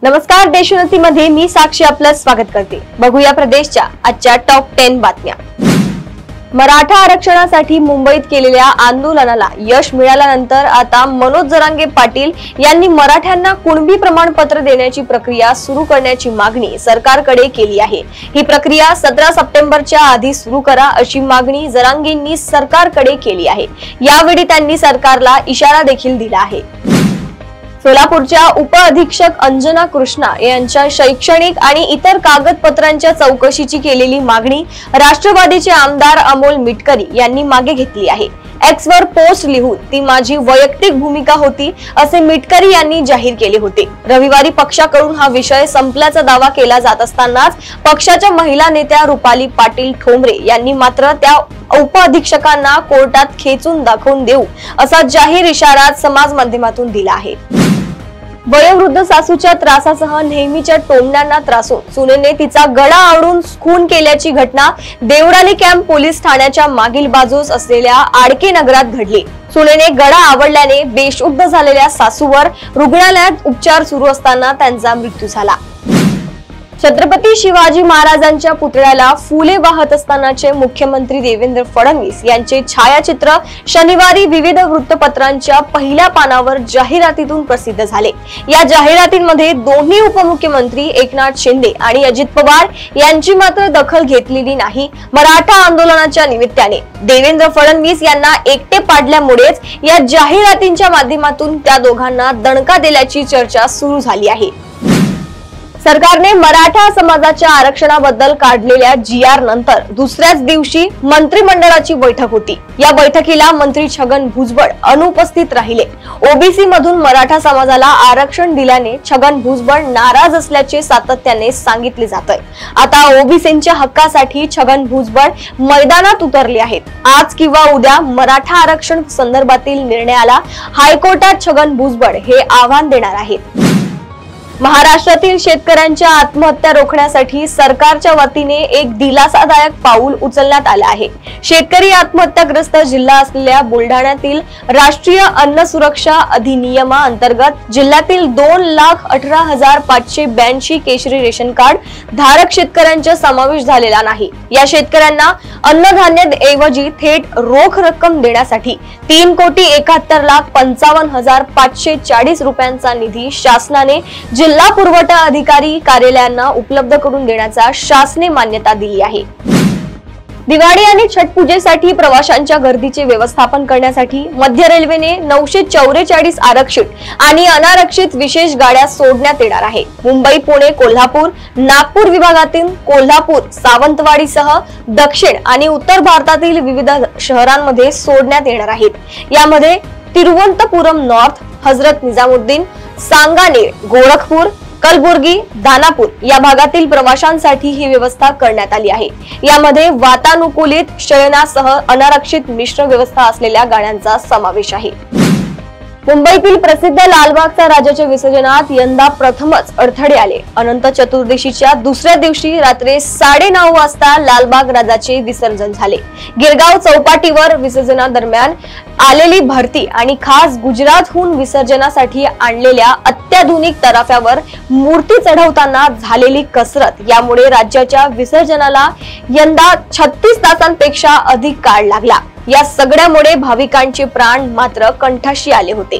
नमस्कार, देशोन्नतीमध्ये मी साक्षी आपलं स्वागत करते। बघूया प्रदेशच्या आजच्या टॉप 10 बातम्या। मराठा आरक्षणासाठी मुंबईत केलेल्या आंदोलनाला यश मिळाल्यानंतर आता मनोज जरांगे पाटील यांनी मराठ्यांना कुणबी प्रमाणपत्र देण्याची प्रक्रिया सुरू करण्याची मागणी सरकारकडे केली आहे। ही प्रक्रिया 17 सप्टेंबरच्या आधी सुरू करा अशी मागणी जरांगेंनी सरकारकडे केली आहे। यावेळी त्यांनी सरकारला इशारा देखील दिला आहे। सोलापूरच्या उपअधीक्षक अंजना कृष्णा यांच्या शैक्षणिक आणि इतर कागदपत्रांच्या चौकशीची केलेली मागणी राष्ट्रवादीचे आमदार अमोल मिटकरी यांनी मागे घेतली आहे। एक्स वर पोस्ट लिहून ती माझी वैयक्तिक भूमिका होती असे मिटकरी यांनी जाहीर केले होते। रविवारी पक्षाकडून हा विषय संपल्याचा दावा केला जात असतानाच पक्षाच्या महिला नेत्या रुपाली पाटील ठोंबरे यांनी मात्र त्या उपअधीक्षकांना कोर्टात खेचून दाखवून देऊ असा जाहीर इशारा समाज माध्यमातून दिला आहे। वयोवृद्ध सासूच्या त्रासासह नेहमीच्या टोमण्यांना त्रासून सुनेने तिचा गळा आवळून खून केल्याची घटना देवळाली कॅम्प पोलीस ठाण्याच्या मागील बाजूस असलेल्या आडके नगरात घडली। सुनेने गळा आवळल्याने बेशुद्ध झालेल्या सासूवर रुग्णालयात उपचार सुरू असताना त्यांचा मृत्यू झाला। छत्रपती शिवाजी महाराजांच्या पुतळ्याला फुले वाहत असतानाचे मुख्यमंत्री देवेंद्र फडणवीस यांचे छायाचित्र शनिवारी विविध वृत्तपत्रांच्या पहिल्या पानावर जाहिरातीतून प्रसिद्ध झाले। या जाहिरातींमध्ये दोन्ही उपमुख्यमंत्री एकनाथ शिंदे आणि अजित पवार यांची मात्र दखल घेतलेली नाही। मराठा आंदोलनाच्या निमित्ताने देवेंद्र फडणवीस यांना एकटे पाडल्यामुळेच या जाहिरातींच्या माध्यमातून त्या दोघांना दणका दिल्याची चर्चा सुरू झाली आहे। सरकारने मराठा समाजाच्या आरक्षणाबद्दल काढलेल्या GR नंतर दुसऱ्याच दिवशी मंत्रिमंडळाची बैठक होती। या बैठकीला मंत्री छगन भुजबळ अनुपस्थित राहिले। ओबीसी मधून मराठा समाजाला आरक्षण दिल्याने छगन भुजबळ नाराज असल्याचे सातत्याने सांगितले जात आहे। आता ओबीसींच्या हक्कासाठी छगन भुजबळ मैदानात उतरले आहेत। आज किंवा उद्या मराठा आरक्षण संदर्भातील निर्णयाला हायकोर्टात छगन भुजबळ हे आव्हान देणार आहेत। महाराष्ट्रातील शेतकऱ्यांच्या आत्महत्या रोखण्यासाठी सरकारच्या वतीने एक दिलासादायक पाऊल उचलण्यात आले आहे। शेतकरी आत्महत्याग्रस्त जिल्हा असलेल्या बुलढाण्यातील राष्ट्रीय अन्न सुरक्षा अधिनियमाअंतर्गत जिल्ह्यातील 2,18,582 केशरी रेशन कार्ड धारक शेतकऱ्यांचा समावेश झालेला नाही। या शेतकऱ्यांना अन्नधान्य ऐवजी थेट रोख रक्कम देण्यासाठी 3,71,55,540 रुपयांचा निधी शासनाने जिल्हा पुरवठा अधिकारी कार्यालयांना उपलब्ध करून देण्याचा शासनाने मान्यता दिली आहे। दिवाळी आणि छठ पूजेसाठी प्रवाशांच्या गर्दीचे व्यवस्थापन करण्यासाठी मध्य रेल्वेने 944 आरक्षित आणि अनारक्षित विशेष गाड्या सोडण्यात येणार आहे। मुंबई, पुणे, कोल्हापूर, नागपूर विभागातील कोल्हापूर, सावंतवाडीसह दक्षिण आणि उत्तर भारतातील विविध शहरांमध्ये सोडण्यात येणार आहेत। यामध्ये तिरुवनंतपुरम नॉर्थ, हजरत निजामुद्दीन, सांगानेर, गोरखपूर, कलबुर्गी, दानापूर या भागातील प्रवाशांसाठी ही व्यवस्था करण्यात आली आहे। यामध्ये वातानुकूलित शयनासह अनारक्षित मिश्र व्यवस्था असलेल्या गाड्यांचा समावेश आहे। मुंबईतील प्रसिद्ध लालबागचा राजाच्या विसर्जनात यंदा प्रथमच अडथळे आले। अनंत चतुर्दशीच्या दुसऱ्या दिवशी रात्री 9:30 वाजता लालबाग राजाचे विसर्जन झाले। गिरगाव चौपाटीवर विसर्जनादरम्यान आलेली भरती आणि खास गुजरातहून विसर्जनासाठी आणलेल्या अत्याधुनिक तराफ्यावर मूर्ती चढवताना झालेली कसरत यामुळे राज्याच्या विसर्जनाला यंदा 36 तासांपेक्षा अधिक काळ लागला। या सगळ्यामुळे भाविकांचे प्राण मात्र कंठाशी आले होते।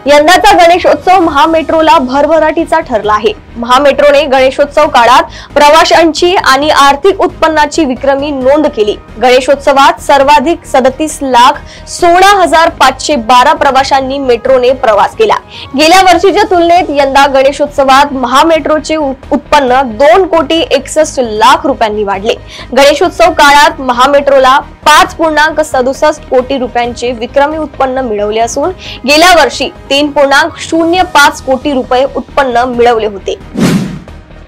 यंदाचा गणेशोत्सव महामेट्रोला भरभराटीचा ठरला आहे। महामेट्रोने गणेशोत्सव काळात प्रवाशांची आणि आर्थिक उत्पन्नाची विक्रमी नोंद केली। गणेशोत्सवात सर्वाधिक 37,16,512 प्रवाशांनी मेट्रोने प्रवास केला। गेल्या वर्षीच्या तुलनेत यंदा गणेशोत्सवात महामेट्रोचे उत्पन्न 2,61,00,000 रुपयांनी वाढले। गणेशोत्सव काळात महामेट्रोला 5,67 कोटी रुपयांचे विक्रमी उत्पन्न मिळवले असून गेल्या वर्षी 3,05 कोटी रुपये उत्पन्न मिळवले होते।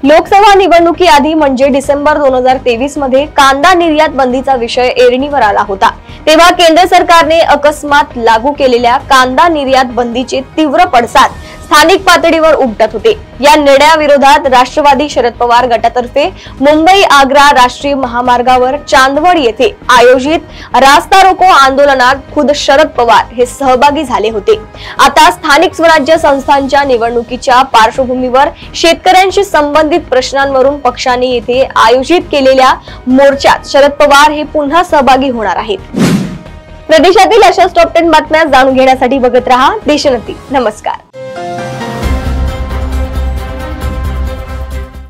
लोकसभा निवडणुकीआधी म्हणजे डिसेंबर 2023 मध्ये कांदा निर्यात बंदीचा विषय ऐरणीवर आला होता। तेव्हा केंद्र सरकारने अकस्मात लागू केलेल्या कांदा निर्यात बंदीचे तीव्र पडसाद स्थानिक पातळीवर उमटत होते। या निर्णयाविरोधात राष्ट्रवादी शरद पवार गटातर्फे मुंबई आग्रा राष्ट्रीय महामार्गावर चांदवड येथे आयोजित रास्ता रोको आंदोलनात खुद शरद पवार हे सहभागी झाले होते। आता स्थानिक स्वराज्य संस्थांच्या निवडणुकीच्या पार्श्वभूमीवर शेतकऱ्यांशी संबंधित प्रश्नांवरून पक्षाने येथे आयोजित केलेल्या मोर्चात शरद पवार हे पुन्हा सहभागी होणार आहेत। प्रदेशातील अशाच टॉप 10 बातम्या जाणून घेण्यासाठी बघत रहा देशोन्नती। नमस्कार।